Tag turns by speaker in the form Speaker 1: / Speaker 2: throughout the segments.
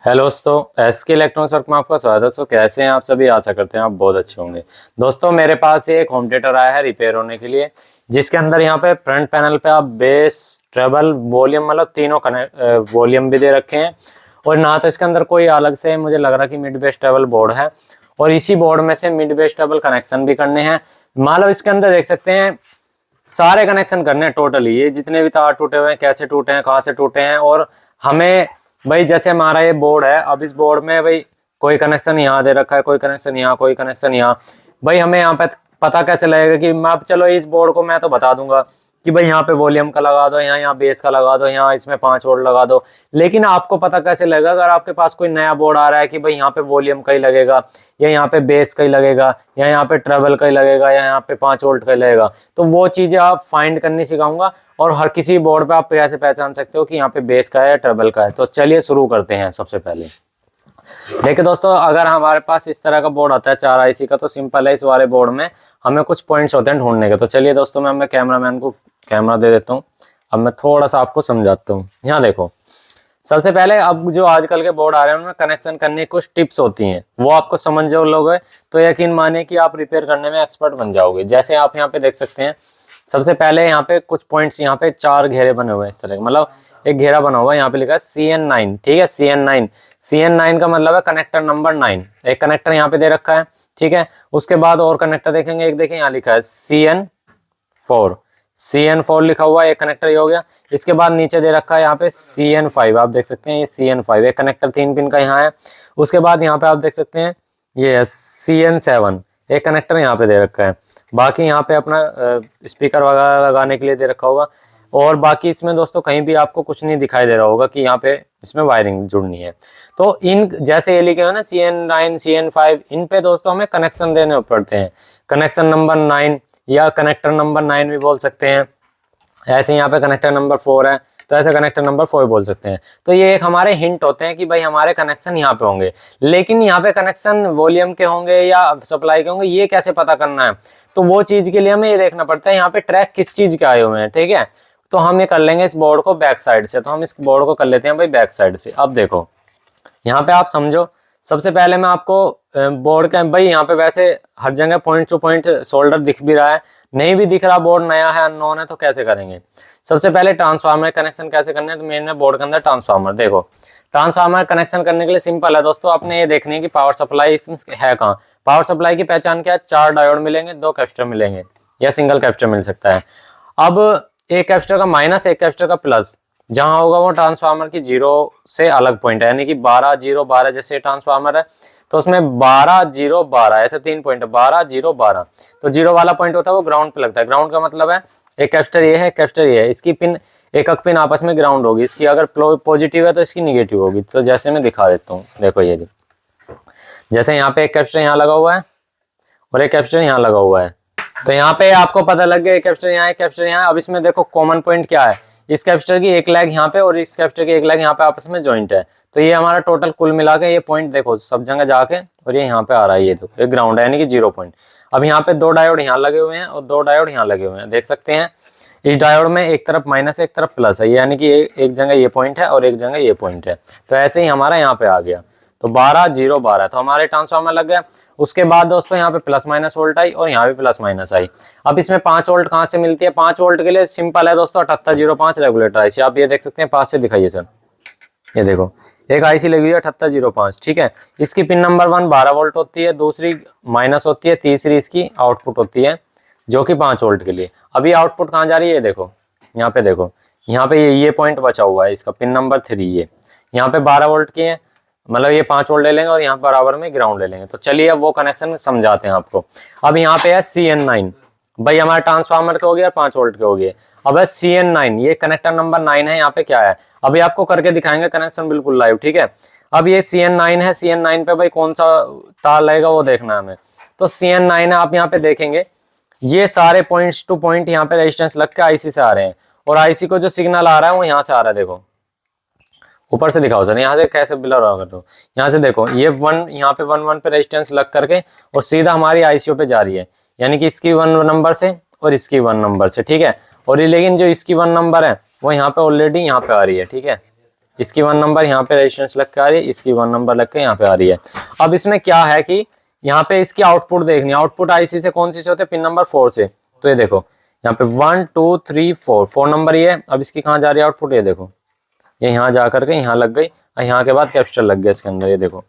Speaker 1: Hello दोस्तों, SK electronics work में आपका स्वागत है। दोस्तों कैसे हैं आप सभी? आशा करते हैं आप बहुत अच्छे होंगे। दोस्तों मेरे पास ये एक होम थिएटर आया है रिपेयर होने के लिए, जिसके अंदर यहाँ पे फ्रंट पैनल पे आप बेस, ट्रेबल, वॉल्यूम मतलब तीनों वॉल्यूम भी दे रखे हैं। और ना तो इसके अंदर कोई अलग से मुझे लग रहा कि मिड बेस ट्रेबल बोर्ड है, और इसी बोर्ड में से मिड बेस ट्रेबल कनेक्शन भी करने हैं। मतलब इसके अंदर देख सकते हैं सारे कनेक्शन करने हैं टोटली। ये जितने भी तार टूटे हुए हैं, कैसे टूटे हैं, कहाँ से टूटे हैं, और हमें भाई जैसे हमारा ये बोर्ड है, अब इस बोर्ड में भाई कोई कनेक्शन यहाँ दे रखा है, कोई कनेक्शन यहाँ, कोई कनेक्शन यहाँ। भाई हमें यहाँ पे पता कैसे लगेगा कि मैं, चलो इस बोर्ड को मैं तो बता दूंगा कि भाई यहाँ पे वॉल्यूम का लगा दो, यहाँ यहाँ बेस का लगा दो, यहाँ इसमें 5 वोल्ट लगा दो। लेकिन आपको पता कैसे लगेगा अगर आपके पास कोई नया बोर्ड आ रहा है कि भाई यहाँ पे वॉल्यूम का ही लगेगा, या यहाँ पे बेस का ही लगेगा, या यहाँ पे ट्रेबल का ही लगेगा, या यहाँ पे 5 वोल्ट का ही लगेगा। तो वो चीजें आप फाइंड करनी सिखाऊंगा, और हर किसी बोर्ड पे आप कैसे पहचान सकते हो कि यहाँ पे बेस का है या ट्रेबल का है। तो चलिए शुरू करते हैं। सबसे पहले देखिए दोस्तों, अगर हमारे पास इस तरह का बोर्ड आता है 4 IC का, तो सिंपल है, इस वाले बोर्ड में हमें कुछ पॉइंट्स होते हैं ढूंढने के। तो चलिए दोस्तों, मैं कैमरामैन को कैमरा दे देता हूँ। अब मैं थोड़ा सा आपको समझाता हूँ। यहाँ देखो, सबसे पहले अब जो आजकल के बोर्ड आ रहे हैं उनमें कनेक्शन करने की कुछ टिप्स होती हैं, वो आपको समझ जो लोगे तो यकीन मानिए कि आप रिपेयर करने में एक्सपर्ट बन जाओगे। जैसे आप यहाँ पे देख सकते हैं, सबसे पहले यहाँ पे कुछ पॉइंट्स, यहाँ पे 4 घेरे बने हुए हैं इस तरह के, मतलब एक घेरा बना हुआ है, यहाँ पे लिखा है CN9। ठीक है, CN9, CN9 का मतलब है कनेक्टर नंबर 9। एक कनेक्टर यहाँ पे दे रखा है, ठीक है। उसके बाद और कनेक्टर देखेंगे, एक देखें यहाँ लिखा है CN4, CN4 लिखा हुआ है, एक कनेक्टर ये हो गया। इसके बाद नीचे दे रखा है यहाँ पे CN5, आप देख सकते हैं ये CN5, एक कनेक्टर 3 पिन का यहाँ है। उसके बाद यहाँ पे आप देख सकते हैं ये है CN7, एक कनेक्टर यहाँ पे दे रखा है। बाकी यहाँ पे अपना स्पीकर वगैरह लगाने के लिए दे रखा होगा। और बाकी इसमें दोस्तों कहीं भी आपको कुछ नहीं दिखाई दे रहा होगा कि यहाँ पे इसमें वायरिंग जुड़नी है। तो इन जैसे ये लिखे हो ना CN9, CN5, इन पे दोस्तों हमें कनेक्शन देने पड़ते हैं। कनेक्शन नंबर 9 या कनेक्टर नंबर 9 भी बोल सकते हैं। ऐसे यहाँ पे कनेक्टर नंबर 4 है, तो ऐसे कनेक्टर नंबर 4 बोल सकते हैं। तो ये एक हमारे हिंट होते हैं कि भाई हमारे कनेक्शन यहाँ पे होंगे। लेकिन यहाँ पे कनेक्शन वॉल्यूम के होंगे या सप्लाई के होंगे, ये कैसे पता करना है? तो वो चीज के लिए हमें ये देखना पड़ता है यहाँ पे ट्रैक किस चीज के आए हुए हैं। ठीक है, तो हम ये कर लेंगे इस बोर्ड को बैक साइड से। तो हम इस बोर्ड को कर लेते हैं भाई बैक साइड से। अब देखो यहाँ पे आप समझो, सबसे पहले मैं आपको बोर्ड का, भाई यहाँ पे वैसे हर जगह पॉइंट टू पॉइंट शोल्डर दिख भी रहा है, नहीं भी दिख रहा, बोर्ड नया है, अननोन है, तो कैसे करेंगे? सबसे पहले ट्रांसफार्मर कनेक्शन कैसे करना है? तो मेन में बोर्ड के अंदर ट्रांसफार्मर, देखो ट्रांसफार्मर कनेक्शन करने के लिए सिंपल है दोस्तों, आपने ये देखनी है कि पावर सप्लाई इसमें है कहाँ। पावर सप्लाई की पहचान क्या है? 4 डायोड मिलेंगे, 2 कैपेसिटर मिलेंगे, या सिंगल कैपेसिटर मिल सकता है। अब एक कैपेसिटर का माइनस, एक कैपेसिटर का प्लस जहां होगा वो ट्रांसफार्मर की 0 से अलग पॉइंट है, यानी कि 12 0 12 जैसे ट्रांसफार्मर है तो उसमें 12 0 12 ऐसे 3 पॉइंट है, 12 0 12। तो 0 वाला पॉइंट होता है वो ग्राउंड पे लगता है। ग्राउंड का मतलब है एक कैपेसिटर ये है, कैपेसिटर ये है, इसकी पिन एक एक पिन आपस में ग्राउंड होगी, इसकी अगर पॉजिटिव है तो इसकी निगेटिव होगी। तो जैसे मैं दिखा देता हूँ, देखो ये जैसे यहाँ पे एक कैपेसिटर यहाँ लगा हुआ है और एक कैपेसिटर यहाँ लगा हुआ है, तो यहाँ पे आपको पता लग गया एक कैपेसिटर यहाँ, एक कैपेसिटर यहाँ। अब इसमें देखो कॉमन पॉइंट क्या है, इस कैपेसिटर की एक लेग यहाँ पे और इस कैपेसिटर की एक लेग यहाँ पे आपस में जॉइंट है। तो ये हमारा टोटल कुल मिला के ये पॉइंट देखो सब जगह जाके, और ये यहाँ पे आ रहा है, ये देखो ये ग्राउंड है, यानी कि 0 पॉइंट। अब यहाँ पे 2 डायोड यहाँ लगे हुए हैं और 2 डायोड यहाँ लगे हुए हैं, देख सकते हैं। इस डायोड में एक तरफ माइनस एक तरफ प्लस है, यानी कि एक जगह ये पॉइंट है और एक जगह ये पॉइंट है। तो ऐसे ही हमारा यहाँ पे आ गया, तो 12 0 12, तो हमारे ट्रांसफार्मर लग गया। उसके बाद दोस्तों यहाँ पे प्लस माइनस वोल्ट आई और यहाँ पे प्लस माइनस आई। अब इसमें 5 वोल्ट कहाँ से मिलती है? 5 वोल्ट के लिए सिंपल है दोस्तों, 7805 रेगुलेटर आईसी। आप ये देख सकते हैं, 5 से दिखाइए सर, ये देखो एक आईसी लगी हुई है 7805। ठीक है, इसकी पिन नंबर 1 12 वोल्ट होती है, दूसरी माइनस होती है, तीसरी इसकी आउटपुट होती है जो कि 5 वोल्ट के लिए। अभी आउटपुट कहाँ जा रही है? देखो यहाँ पे, देखो यहाँ पे ये पॉइंट बचा हुआ है, इसका पिन नंबर 3, ये यहाँ पे 12 वोल्ट की है, मतलब ये 5 वोल्ट ले लेंगे और यहाँ बराबर में ग्राउंड ले लेंगे। तो चलिए अब वो कनेक्शन समझाते हैं आपको। अब यहाँ पे है CN9, भाई हमारे ट्रांसफार्मर के हो गए और 5 वोल्ट के हो गए। अब है CN9, ये कनेक्टर नंबर 9 है। यहाँ पे क्या है अभी आपको करके दिखाएंगे कनेक्शन बिल्कुल लाइव। ठीक है, अब ये CN9 है, CN9 पे भाई कौन सा तार लगेगा वो देखना है हमें। तो CN9 है, आप यहाँ पे देखेंगे ये सारे पॉइंट्स टू पॉइंट यहाँ पे रेजिस्टेंस लग के आईसी से आ रहे हैं, और आईसी को जो सिग्नल आ रहा है वो यहाँ से आ रहा है। देखो ऊपर से दिखाओ सर, यहाँ से कैसे ब्लर होगा, तो यहाँ से देखो ये 1 यहाँ पे 1 पे रेजिस्टेंस लग करके और सीधा हमारी आईसीओ पे जा रही है, यानी कि इसकी 1 नंबर से और इसकी 1 नंबर से। ठीक है, और ये लेकिन जो इसकी 1 नंबर है वो यहाँ पे ऑलरेडी यहाँ पे आ रही है। ठीक है, इसकी 1 नंबर यहाँ पे रेजिस्टेंस लग के आ रही है, इसकी 1 नंबर लग के यहाँ पे आ रही है। अब इसमें क्या है कि यहाँ पे इसकी आउटपुट देखनी है। आउटपुट आईसी से कौन सी से होते हैं? पिन नंबर 4 से। तो ये देखो यहाँ पे 1 2 3 4 नंबर ये है। अब इसकी कहाँ जा रही है आउटपुट? ये देखो, ये यहाँ जा करके यहाँ लग गई और यहाँ के बाद कैपेसिटर लग गया इसके अंदर। ये देखो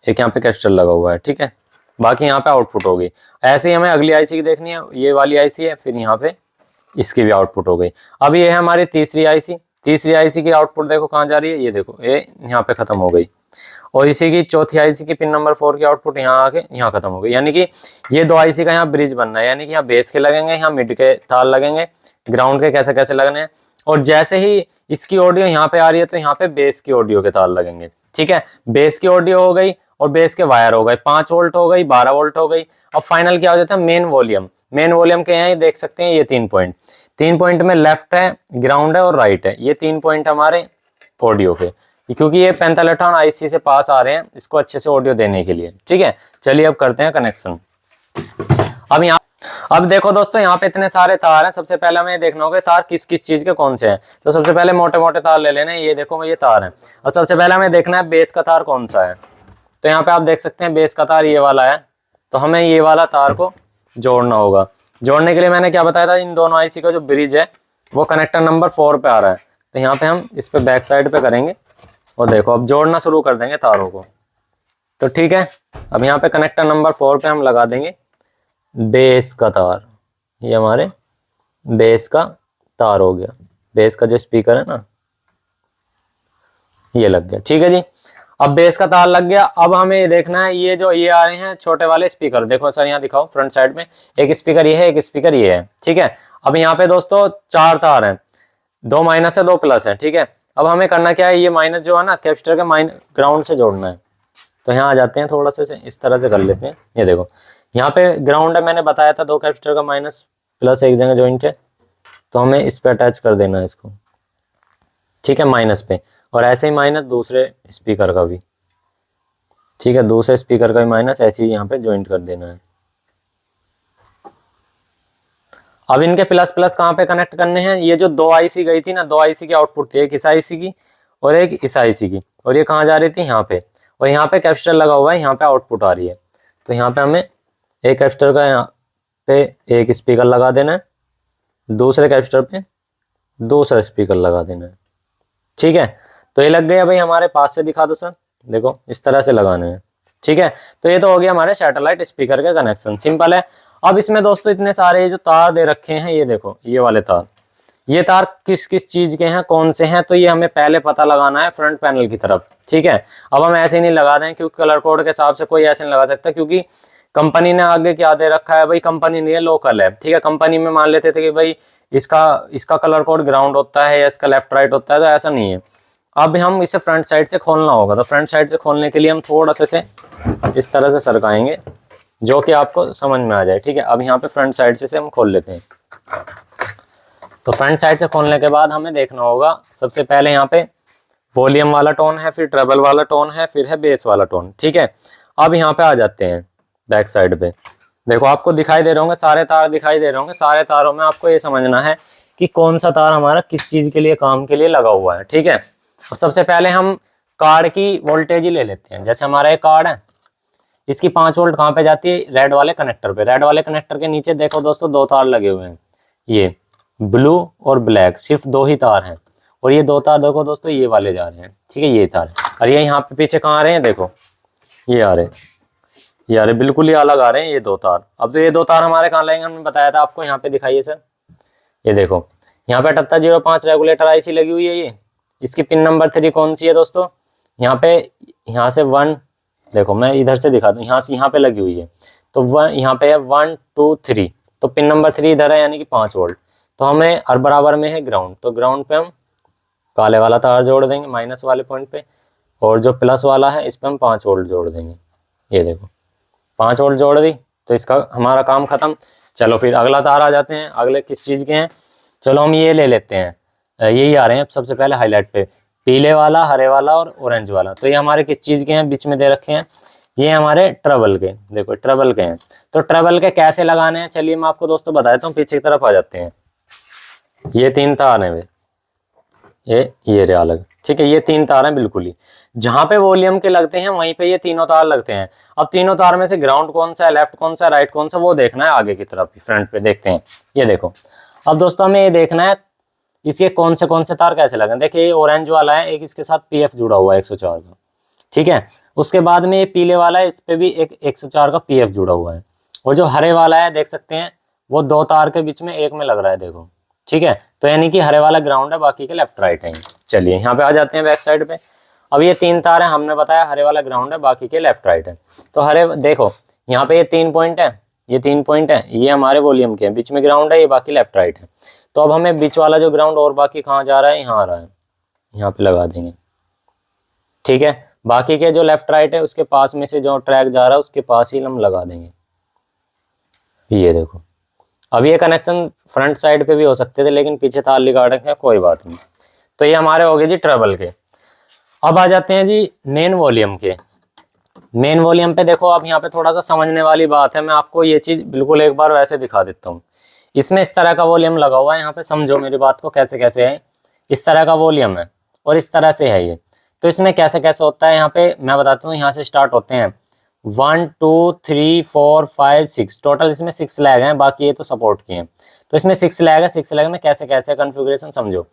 Speaker 1: एक यहाँ पे कैपेसिटर लगा हुआ है, ठीक है। बाकी यहाँ पे आउटपुट हो गई। ऐसे ही हमें अगली आईसी की देखनी है, ये वाली आईसी है, फिर यहाँ पे इसकी भी आउटपुट हो गई। अब ये है हमारी तीसरी आईसी। तीसरी आईसी की आउटपुट देखो कहाँ जा रही है? ये देखो ये यहाँ पे खत्म हो गई। और इसी की चौथी आईसी की पिन नंबर 4 की आउटपुट यहाँ आके यहाँ खत्म हो गई। यानी कि ये दो आईसी का यहाँ ब्रिज बनना है, यानी कि यहाँ बेस के लगेंगे, यहाँ मिड के तार लगेंगे, ग्राउंड के कैसे कैसे लगने हैं। और जैसे ही इसकी ऑडियो यहाँ पे आ रही है तो यहाँ पे बेस की ऑडियो के तार लगेंगे, ठीक है। बेस की ऑडियो हो गई और बेस के वायर हो गए, 5 वोल्ट हो गई, 12 वोल्ट हो गई। अब फाइनल क्या हो जाता है? Main volume. मेन वॉल्यूम के यहाँ देख सकते हैं ये 3 पॉइंट। 3 पॉइंट में लेफ्ट है, ग्राउंड है और राइट है। ये 3 पॉइंट हमारे ऑडियो के, क्योंकि ये 45 इलेक्ट्रॉन आईसी से पास आ रहे हैं इसको अच्छे से ऑडियो देने के लिए, ठीक है। चलिए अब करते हैं कनेक्शन। अब देखो दोस्तों यहाँ पे इतने सारे तार हैं। सबसे पहले हमें देखना होगा तार किस किस चीज के कौन से हैं। तो सबसे पहले मोटे मोटे तार ले लेने, ये देखो ये तार है। और सबसे पहले हमें देखना है बेस का तार कौन सा है। तो यहाँ पे आप देख सकते हैं बेस का तार ये वाला है। तो हमें ये वाला तार को जोड़ना होगा। जोड़ने के लिए मैंने क्या बताया था, इन दोनों आईसी का जो ब्रिज है वो कनेक्टर नंबर 4 पे आ रहा है। तो यहाँ पे हम इस पे बैक साइड पे करेंगे और देखो अब जोड़ना शुरू कर देंगे तारों को। तो ठीक है, अब यहाँ पे कनेक्टर नंबर 4 पे हम लगा देंगे बेस का तार। ये हमारे बेस का तार हो गया। बेस का जो स्पीकर है ना ये लग गया, ठीक है जी। अब बेस का तार लग गया। अब हमें ये देखना है ये जो ये आ रहे हैं छोटे वाले स्पीकर। देखो सर यहाँ दिखाओ फ्रंट साइड में, एक स्पीकर ये है, एक स्पीकर ये है, ठीक है। अब यहाँ पे दोस्तों 4 तार हैं, 2 माइनस है 2 प्लस है, ठीक है। अब हमें करना क्या है, ये माइनस जो है ना कैपेसिटर के ग्राउंड से जोड़ना है। तो यहाँ आ जाते हैं, थोड़ा सा इस तरह से कर लेते हैं। ये देखो यहाँ पे ग्राउंड है, मैंने बताया था 2 कैपेसिटर का माइनस प्लस एक जगह ज्वाइंट है। तो हमें इस पे अटैच कर देना है इसको, ठीक है, माइनस पे। और ऐसे ही माइनस दूसरे स्पीकर का भी, ठीक है, दूसरे स्पीकर का भी माइनस ऐसे ही यहाँ पे ज्वाइंट कर देना है। अब इनके प्लस प्लस कहाँ पे कनेक्ट करने हैं? ये जो 2 आईसी गई थी ना, 2 आईसी की आउटपुट थी, एक इस आईसी की और एक इस आईसी की। और ये कहाँ जा रही थी? यहाँ पे। और यहाँ पे कैपेसिटर लगा हुआ है, यहाँ पे आउटपुट आ रही है। तो यहाँ पे हमें एक कैपेसिटर का यहाँ पे एक स्पीकर लगा देना है, दूसरे कैपेसिटर पे दूसरा स्पीकर लगा देना है, ठीक है। तो ये लग गया भाई। हमारे पास से दिखा दो सर, देखो इस तरह से लगाने हैं, ठीक है। तो ये तो हो गया हमारे सैटेलाइट स्पीकर का कनेक्शन, सिंपल है। अब इसमें दोस्तों इतने सारे जो तार दे रखे हैं, ये देखो ये वाले तार, ये तार किस किस चीज के हैं, कौन से हैं, तो ये हमें पहले पता लगाना है फ्रंट पैनल की तरफ, ठीक है। अब हम ऐसे नहीं लगा दें क्योंकि कलर कोड के हिसाब से कोई ऐसे नहीं लगा सकता, क्योंकि कंपनी ने आगे क्या दे रखा है भाई, कंपनी नहीं है लोकल है, ठीक है। कंपनी में मान लेते थे कि भाई इसका कलर कोड ग्राउंड होता है या इसका लेफ्ट राइट होता है, तो ऐसा नहीं है। अब हम इसे फ्रंट साइड से खोलना होगा। तो फ्रंट साइड से खोलने के लिए हम थोड़ा सा से इस तरह से सरकाएंगे जो कि आपको समझ में आ जाए, ठीक है। अब यहाँ पे फ्रंट साइड से हम खोल लेते हैं। तो फ्रंट साइड से खोलने के बाद हमें देखना होगा, सबसे पहले यहाँ पे वॉल्यूम वाला टोन है, फिर ट्रेबल वाला टोन है, फिर है बेस वाला टोन, ठीक है। अब यहाँ पे आ जाते हैं बैक साइड पे। देखो आपको दिखाई दे रहे होंगे, सारे तार दिखाई दे रहे होंगे। सारे तारों में आपको ये समझना है कि कौन सा तार हमारा किस चीज के लिए, काम के लिए लगा हुआ है, ठीक है। और सबसे पहले हम कार्ड की वोल्टेज ही ले लेते हैं। जैसे हमारा एक कार्ड है, इसकी 5 वोल्ट कहाँ पे जाती है? रेड वाले कनेक्टर पे। रेड वाले कनेक्टर के नीचे देखो दोस्तों 2 तार लगे हुए हैं, ये ब्लू और ब्लैक, सिर्फ 2 ही तार हैं। और ये 2 तार देखो दोस्तों ये वाले जा रहे हैं, ठीक है, ये तार। और ये यहाँ पे पीछे कहाँ आ रहे हैं? देखो ये आ रहे हैं, ये आ रहे, बिल्कुल ही अलग आ रहे हैं ये 2 तार। अब तो ये 2 तार हमारे कहाँ लगेंगे? हमने बताया था आपको, यहाँ पे दिखाइए सर। ये देखो यहाँ पे 7805 रेगुलेटर आईसी लगी हुई है। ये इसकी पिन नंबर 3 कौन सी है दोस्तों? यहाँ पे, यहाँ से 1, देखो मैं इधर से दिखा दूं, यहाँ से यहाँ पे लगी हुई है। तो 1 यहाँ पे है 1 2 3, तो पिन नंबर 3 इधर है, यानी कि 5 वोल्ट। तो हमें और बराबर में है ग्राउंड, तो ग्राउंड पे हम काले वाला तार जोड़ देंगे माइनस वाले पॉइंट पे, और जो प्लस वाला है इस पे हम 5 वोल्ट जोड़ देंगे। ये देखो 5 वोल्ट जोड़ दी, तो इसका हमारा काम खत्म। चलो फिर अगला तार आ जाते हैं, अगले किस चीज़ के हैं? चलो हम ये ले लेते हैं, यही आ रहे हैं सबसे पहले हाईलाइट पे, पीले वाला, हरे वाला और ऑरेंज वाला। तो ये हमारे किस चीज़ के हैं? बीच में दे रखे हैं, ये हमारे ट्रबल के, देखो ट्रबल के हैं। तो ट्रबल के कैसे लगाने हैं, चलिए मैं आपको दोस्तों बता देता हूँ। पीछे की तरफ आ जाते हैं, ये 3 तार हैं वे, ये रहे अलग, ठीक है। ये 3 तार हैं बिल्कुल ही, जहां पे वॉल्यूम के लगते हैं वहीं पे ये तीनों तार लगते हैं। अब तीनों तार में से ग्राउंड कौन सा है, लेफ्ट कौन सा, राइट कौन सा, वो देखना है आगे की तरफ फ्रंट पे देखते हैं। ये देखो, अब दोस्तों हमें ये देखना है इसके कौन से तार कैसे लगे। देखिए ये ऑरेंज वाला है, एक इसके साथ पीएफ जुड़ा हुआ है 104 का, ठीक है। उसके बाद में ये पीले वाला है, इस पे भी एक 104 का पीएफ जुड़ा हुआ है। और जो हरे वाला है देख सकते हैं, वो 2 तार के बीच में एक में लग रहा है, देखो, ठीक है। तो यानी कि हरे वाला ग्राउंड है, बाकी के लेफ्ट राइट है। चलिए यहाँ पे आ जाते हैं बैक साइड पे। अब ये 3 तार है, हमने बताया हरे वाला ग्राउंड है, बाकी के लेफ्ट राइट है। तो हरे देखो यहाँ पे ये 3 पॉइंट है, ये 3 पॉइंट है, ये हमारे वॉल्यूम के हैं, बीच में ग्राउंड है, ये बाकी लेफ्ट राइट है। तो अब हमें बीच वाला जो ग्राउंड और बाकी कहाँ जा रहा है, यहाँ आ रहा है, यहाँ पे लगा देंगे, ठीक है। बाकी के जो लेफ्ट राइट है उसके पास में से जो ट्रैक जा रहा है उसके पास ही हम लगा देंगे। ये देखो, अब ये कनेक्शन फ्रंट साइड पे भी हो सकते थे, लेकिन पीछे तार लगा रखे, कोई बात नहीं। तो ये हमारे हो गए जी ट्रेबल के। अब आ जाते हैं जी मेन वॉल्यूम के। मेन वॉल्यूम पे देखो, अब यहाँ पे थोड़ा सा समझने वाली बात है, मैं आपको ये चीज बिल्कुल एक बार वैसे दिखा देता हूँ। इसमें इस तरह का वॉल्यूम लगा हुआ है, यहाँ पे समझो मेरी बात को कैसे कैसे है। इस तरह का वॉल्यूम है और इस तरह से है ये। तो इसमें कैसे कैसे होता है, यहाँ पे मैं बताता हूँ। यहाँ से स्टार्ट होते हैं 1 2 3 4 5 6, टोटल इसमें 6 लैग हैं, बाकी ये तो सपोर्ट किए हैं। तो इसमें 6 लैग है, 6 लैग में कैसे कैसे कन्फिग्रेशन समझो।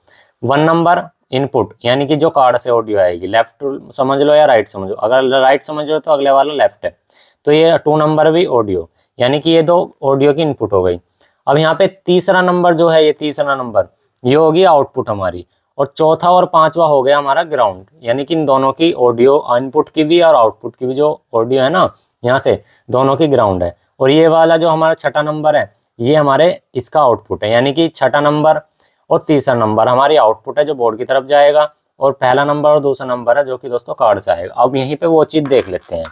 Speaker 1: 1 नंबर इनपुट, यानी कि जो कार्ड से ऑडियो आएगी, लेफ्ट समझ लो या राइट समझो। अगर राइट समझ लो तो अगले वाला लेफ्ट है। तो ये 2 नंबर भी ऑडियो, यानी कि ये 2 ऑडियो की इनपुट हो गई। अब यहाँ पे तीसरा नंबर जो है, ये तीसरा नंबर ये होगी आउटपुट हमारी। और चौथा और पांचवा हो गया हमारा ग्राउंड, यानी कि इन दोनों की ऑडियो इनपुट की भी और आउटपुट की भी जो ऑडियो है ना, यहाँ से दोनों की ग्राउंड है। और ये वाला जो हमारा छठा नंबर है, ये हमारे इसका आउटपुट है, यानी कि छठा नंबर और तीसरा नंबर हमारी आउटपुट है जो बोर्ड की तरफ जाएगा। और पहला नंबर और दूसरा नंबर है जो कि दोस्तों कार्ड से आएगा। अब यहीं पे वो चीज़ देख लेते हैं।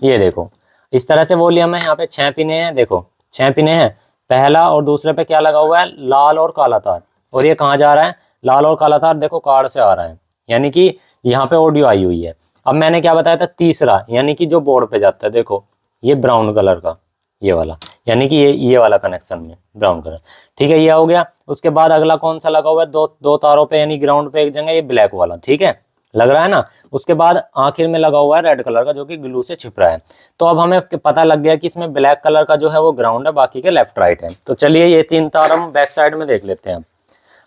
Speaker 1: ये देखो, इस तरह से वॉल्यूम है। यहाँ पे 6 पिने हैं, देखो 6 पिने हैं। पहला और दूसरे पे क्या लगा हुआ है, लाल और काला तार। और ये कहाँ जा रहा है, लाल और काला तार देखो कार्ड से आ रहा है, यानी कि यहाँ पे ऑडियो आई हुई है। अब मैंने क्या बताया था, तीसरा यानी कि जो बोर्ड पे जाता है, देखो ये ब्राउन कलर का, ये वाला, यानी कि ये वाला कनेक्शन में ब्राउन कलर, ठीक है। ये हो गया। उसके बाद अगला कौन सा लगा हुआ है, दो तारों पे, यानी ग्राउंड पे एक जगह, ये ब्लैक वाला, ठीक है, लग रहा है ना। उसके बाद आखिर में लगा हुआ है रेड कलर का, जो कि ग्लू से छिप रहा है। तो अब हमें पता लग गया कि इसमें ब्लैक कलर का जो है वो ग्राउंड है, बाकी के लेफ्ट राइट है। तो चलिए ये 3 तार हम बैक साइड में देख लेते हैं।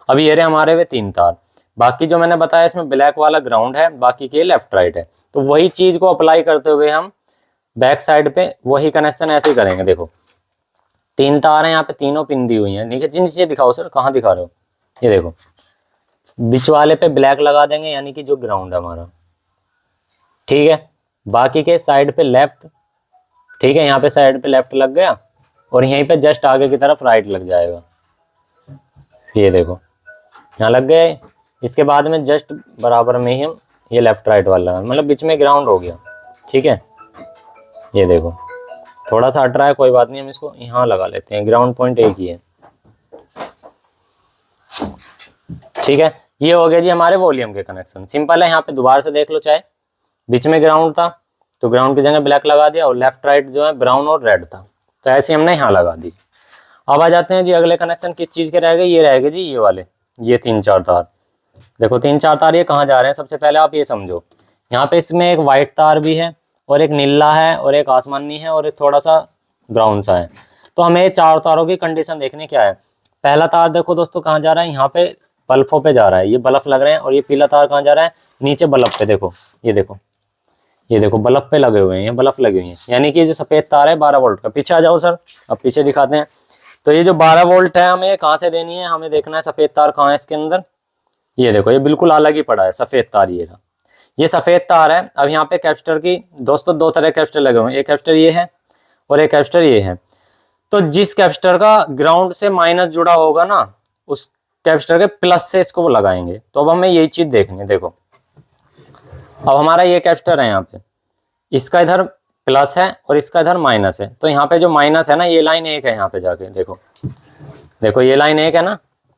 Speaker 1: अब ये रहे हमारे वे 3 तार। बाकी जो मैंने बताया इसमें ब्लैक वाला ग्राउंड है, बाकी के लेफ्ट राइट है। तो वही चीज को अप्लाई करते हुए हम बैक साइड पे वही कनेक्शन ऐसे ही करेंगे। देखो 3 तार हैं, यहाँ पे तीनों पिन दी हुई हैं। नीचे दिखाओ सर, कहाँ दिखा रहे हो, ये देखो बीच वाले पे ब्लैक लगा देंगे, यानी कि जो ग्राउंड है हमारा, ठीक है। बाकी के साइड पे लेफ्ट, ठीक है, यहाँ पे साइड पे लेफ्ट लग गया। और यहीं पे जस्ट आगे की तरफ राइट लग जाएगा, ये देखो यहाँ लग गए। इसके बाद में जस्ट बराबर में ही हम ये लेफ्ट राइट वाला, मतलब बीच में ग्राउंड हो गया, ठीक है। ये देखो थोड़ा सा हट रहा है, कोई बात नहीं, हम इसको यहाँ लगा लेते हैं, ग्राउंड पॉइंट एक ही है, ठीक है। ये हो गया जी हमारे वॉल्यूम के कनेक्शन, सिंपल है। यहाँ पे दोबारा से देख लो, चाहे बीच में ग्राउंड था तो ग्राउंड की जगह ब्लैक लगा दिया, और लेफ्ट राइट जो है ब्राउन और रेड था, तो ऐसे हमने यहाँ लगा दी। अब आ जाते हैं जी अगले कनेक्शन किस चीज़ के रह गए, ये रह गए जी ये वाले, ये 3-4 तार। देखो 3-4 तार ये कहाँ जा रहे हैं, सबसे पहले आप ये समझो, यहाँ पे इसमें एक वाइट तार भी है, और एक नीला है, और एक आसमानी है, और एक थोड़ा सा ब्राउन सा है। तो हमें 4 तारों की कंडीशन देखनी क्या है। पहला तार देखो दोस्तों कहाँ जा रहा है, यहाँ पे बल्बों पे जा रहा है, ये बल्ब लग रहे हैं। और ये पीला तार कहाँ जा रहा है, नीचे बल्ब पे, देखो ये देखो, ये देखो बल्ब पे लगे हुए हैं, ये बल्ब लगे हुए हैं, यानी कि जो सफेद तार है 12 वोल्ट का। पीछे आ जाओ सर, अब पीछे दिखाते हैं। तो ये जो 12 वोल्ट है हमें कहाँ से देनी है, हमें देखना है सफेद तार कहाँ है इसके अंदर। ये देखो ये बिल्कुल अलग ही पड़ा है सफेद तार, ये सफेद तार है। अब यहाँ पे कैपेसिटर की दोस्तों 2 तरह कैपेसिटर लगे हुए हैं, एक कैपेसिटर ये है और एक कैपेसिटर ये है। तो जिस कैपेसिटर का ग्राउंड से माइनस जुड़ा होगा ना, उस कैपेसिटर के प्लस से इसको लगाएंगे। तो अब हमें यही चीज देखनी है। देखो अब हमारा ये कैपेसिटर है, यहाँ पे इसका इधर प्लस है और इसका इधर माइनस है। तो यहाँ पे जो माइनस है ना, ये लाइन 1 है, यहाँ पे जाके देखो, देखो ये लाइन 1 है ना,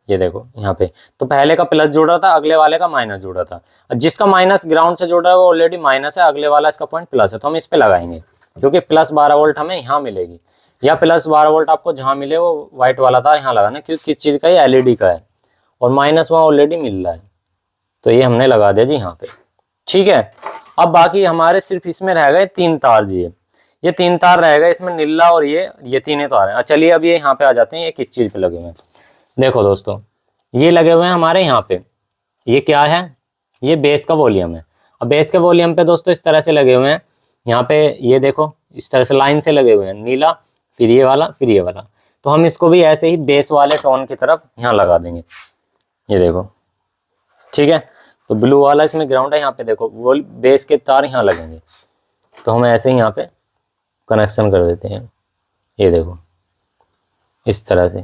Speaker 1: ये देखो यहाँ पे। तो पहले का प्लस जुड़ा था, अगले वाले का माइनस जुड़ा था। जिसका माइनस ग्राउंड से जुड़ा है वो ऑलरेडी माइनस है, अगले वाला इसका पॉइंट प्लस है, तो हम इस पे लगाएंगे, क्योंकि प्लस 12 वोल्ट हमें यहाँ मिलेगी, या प्लस 12 वोल्ट आपको जहाँ मिले वो व्हाइट वाला तार यहाँ लगाना, क्योंकि किस चीज़ का है, एलईडी का है, और माइनस वहाँ ऑलरेडी मिल रहा है। तो ये हमने लगा दिया जी यहाँ पे, ठीक है। अब बाकी हमारे सिर्फ इसमें रह गए 3 तार जी, ये 3 तार रह गए इसमें, नीला और ये तीनों तार हैं। चलिए अब ये यहाँ पे आ जाते हैं, ये किस चीज़ पे लगे हुए हैं। देखो दोस्तों, ये लगे हुए हैं हमारे यहाँ पे, ये क्या है, ये बेस का वॉल्यूम है। अब बेस के वॉल्यूम पे दोस्तों इस तरह से लगे हुए हैं, यहाँ पे ये देखो इस तरह से लाइन से लगे हुए हैं, नीला फिर ये वाला फिर ये वाला। तो हम इसको भी ऐसे ही बेस वाले टोन की तरफ यहाँ लगा देंगे, ये देखो, ठीक है। तो ब्लू वाला इसमें ग्राउंड है, यहाँ पे देखो वो बेस के तार यहाँ लगेंगे। तो हम ऐसे ही यहाँ पे कनेक्शन कर देते हैं, ये देखो इस तरह से।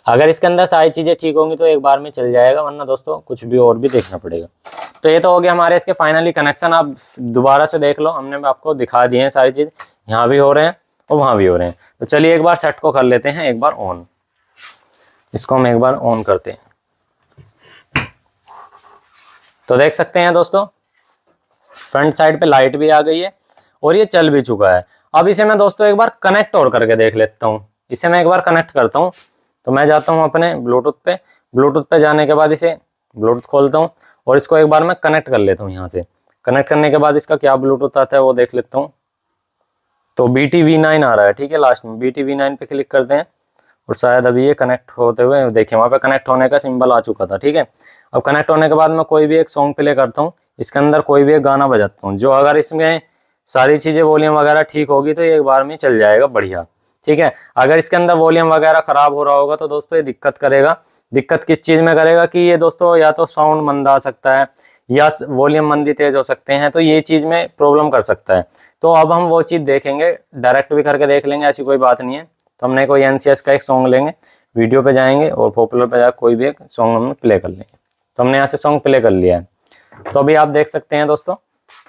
Speaker 1: अगर इसके अंदर सारी चीज़ें ठीक होंगी तो एक बार में चल जाएगा, वरना दोस्तों कुछ भी और भी देखना पड़ेगा। तो ये तो हो गया हमारे इसके फाइनली कनेक्शन। आप दोबारा से देख लो, हमने आपको दिखा दिए हैं सारी चीज़, यहाँ भी हो रहे हैं और वहाँ भी हो रहे हैं। तो चलिए एक बार सेट को कर लेते हैं एक बार ऑन, इसको हम एक बार ऑन करते हैं। तो देख सकते हैं दोस्तों, फ्रंट साइड पे लाइट भी आ गई है और ये चल भी चुका है। अब इसे मैं दोस्तों एक बार कनेक्ट और करके देख लेता हूँ। इसे मैं एक बार कनेक्ट करता हूँ। तो मैं जाता हूँ अपने ब्लूटूथ पे जाने के बाद इसे ब्लूटूथ खोलता हूँ और इसको एक बार मैं कनेक्ट कर लेता हूँ। यहाँ से कनेक्ट करने के बाद इसका क्या ब्लूटूथ आता है वो देख लेता हूँ। तो BT-V9 आ रहा है, ठीक है। लास्ट में BT-V9 पे क्लिक करते हैं और शायद अभी ये कनेक्ट होते हुए देखिए वहाँ पे कनेक्ट होने का सिंबल आ चुका था, ठीक है। अब कनेक्ट होने के बाद मैं कोई भी एक सॉन्ग प्ले करता हूँ, इसके अंदर कोई भी एक गाना बजाता हूँ, जो अगर इसमें सारी चीज़ें वॉल्यूम वगैरह ठीक होगी तो ये एक बार में चल जाएगा बढ़िया, ठीक है। अगर इसके अंदर वॉल्यूम वगैरह खराब हो रहा होगा तो दोस्तों ये दिक्कत करेगा। दिक्कत किस चीज़ में करेगा कि ये दोस्तों या तो साउंड मंदा आ सकता है या वॉल्यूम मंदी तेज हो सकते हैं, तो ये चीज़ में प्रॉब्लम कर सकता है। तो अब हम वो चीज़ देखेंगे, डायरेक्ट भी करके देख लेंगे, ऐसी कोई बात नहीं है। तो हमने कोई NCS का एक सॉन्ग लेंगे, वीडियो पे जाएंगे और पॉपुलर पे जाकर कोई भी एक सॉन्ग हमने प्ले कर लेंगे। तो हमने यहाँ से सॉन्ग प्ले कर लिया है। तो अभी आप देख सकते हैं दोस्तों,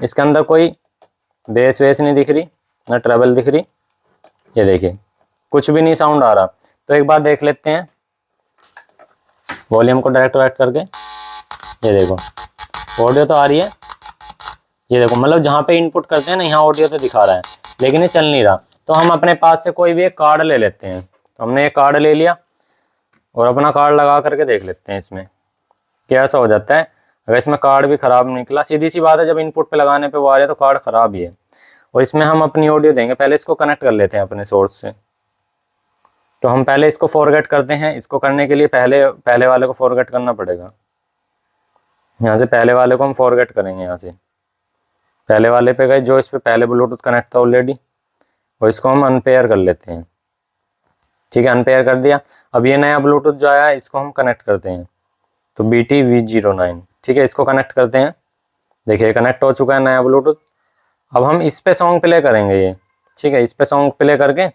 Speaker 1: इसके अंदर कोई बेस वेस नहीं दिख रही, ना ट्रेबल दिख रही, ये देखिए कुछ भी नहीं साउंड आ रहा। तो एक बार देख लेते हैं वॉल्यूम को डायरेक्ट करके, ये देखो ऑडियो तो आ रही है, ये देखो मतलब जहाँ पे इनपुट करते हैं ना यहाँ ऑडियो तो दिखा रहा है, लेकिन ये चल नहीं रहा। तो हम अपने पास से कोई भी एक कार्ड ले लेते हैं। तो हमने एक कार्ड ले लिया और अपना कार्ड लगा करके देख लेते हैं इसमें कैसा हो जाता है। अगर इसमें कार्ड भी ख़राब निकला, सीधी सी बात है, जब इनपुट पे लगाने पे वो आ रहा है तो कार्ड ख़राब ही है। और इसमें हम अपनी ऑडियो देंगे, पहले इसको कनेक्ट कर लेते हैं अपने सोर्स से। तो हम पहले इसको फॉरगेट करते हैं। इसको करने के लिए पहले वाले को फॉरगेट करना पड़ेगा। यहाँ से पहले वाले को हम फॉरगेट करेंगे, यहाँ से पहले वाले पे गए जो इस पे पहले ब्लूटूथ कनेक्ट था ऑलरेडी, और इसको हम अनपेयर कर लेते हैं, ठीक है। अनपेयर कर दिया। अब ये नया ब्लूटूथ जो आया है इसको हम कनेक्ट करते हैं। तो BT-V09, ठीक है, इसको कनेक्ट करते हैं। देखिए कनेक्ट हो चुका है नया ब्लूटूथ। अब हम इस पे सॉन्ग प्ले करेंगे ये, ठीक है। इस पे सॉन्ग प्ले करके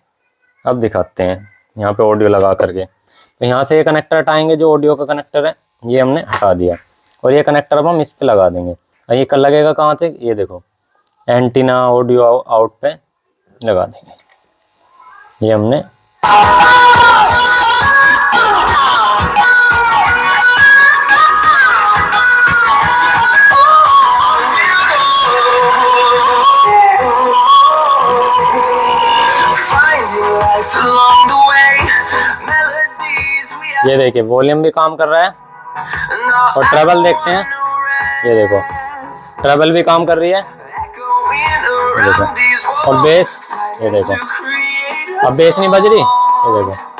Speaker 1: अब दिखाते हैं यहाँ पे ऑडियो लगा करके। तो यहाँ से ये कनेक्टर हटाएंगे, जो ऑडियो का कनेक्टर है ये हमने हटा दिया, और ये कनेक्टर अब हम इस पे लगा देंगे। और ये लगेगा कहाँ तक, ये देखो एंटीना ऑडियो आउट पे लगा देंगे। ये हमने ये देखिए वॉल्यूम भी काम कर रहा है, और ट्रेबल देखते हैं, ये देखो ट्रेबल भी काम कर रही है, ये देखो। और बेस, ये देखो अब बेस नहीं बज रही, ये देखो।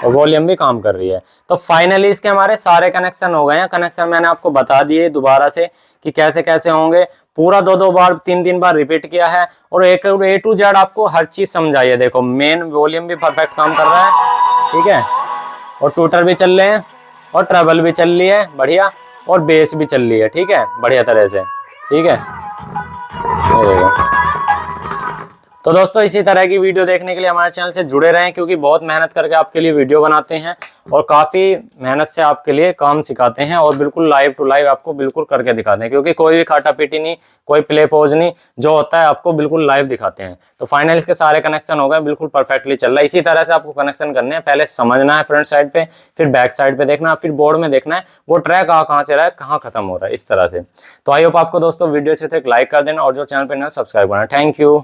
Speaker 1: और वॉल्यूम भी काम कर रही है। तो फाइनली इसके हमारे सारे कनेक्शन हो गए हैं। कनेक्शन मैंने आपको बता दिए दोबारा से कि कैसे कैसे होंगे। पूरा 2-2 बार 3-3 बार रिपीट किया है, और A to Z आपको हर चीज समझाई है। देखो मेन वॉल्यूम भी परफेक्ट काम कर रहा है, ठीक है, और ट्विटर भी चल रहे हैं, और ट्रेबल भी चल रही है बढ़िया, और बेस भी चल रही है, ठीक है, बढ़िया तरह से, ठीक है। तो दोस्तों इसी तरह की वीडियो देखने के लिए हमारे चैनल से जुड़े रहें, क्योंकि बहुत मेहनत करके आपके लिए वीडियो बनाते हैं और काफ़ी मेहनत से आपके लिए काम सिखाते हैं, और बिल्कुल लाइव टू लाइव आपको बिल्कुल करके दिखाते हैं, क्योंकि कोई भी खाटा पीटी नहीं, कोई प्ले पोज नहीं, जो होता है आपको बिल्कुल लाइव दिखाते हैं। तो फाइनल इसके सारे कनेक्शन हो गए, बिल्कुल परफेक्टली चल रहा है। इसी तरह से आपको कनेक्शन करने हैं, पहले समझना है फ्रंट साइड पे, फिर बैक साइड पे देखना, फिर बोर्ड में देखना है वो ट्रैक कहाँ से रहा है, कहाँ खत्म हो रहा है, इस तरह से। तो आई होप आपको दोस्तों वीडियो से तो एक लाइक कर देना, और जो चैनल पर नहीं हो सब्सक्राइब करना। Thank you.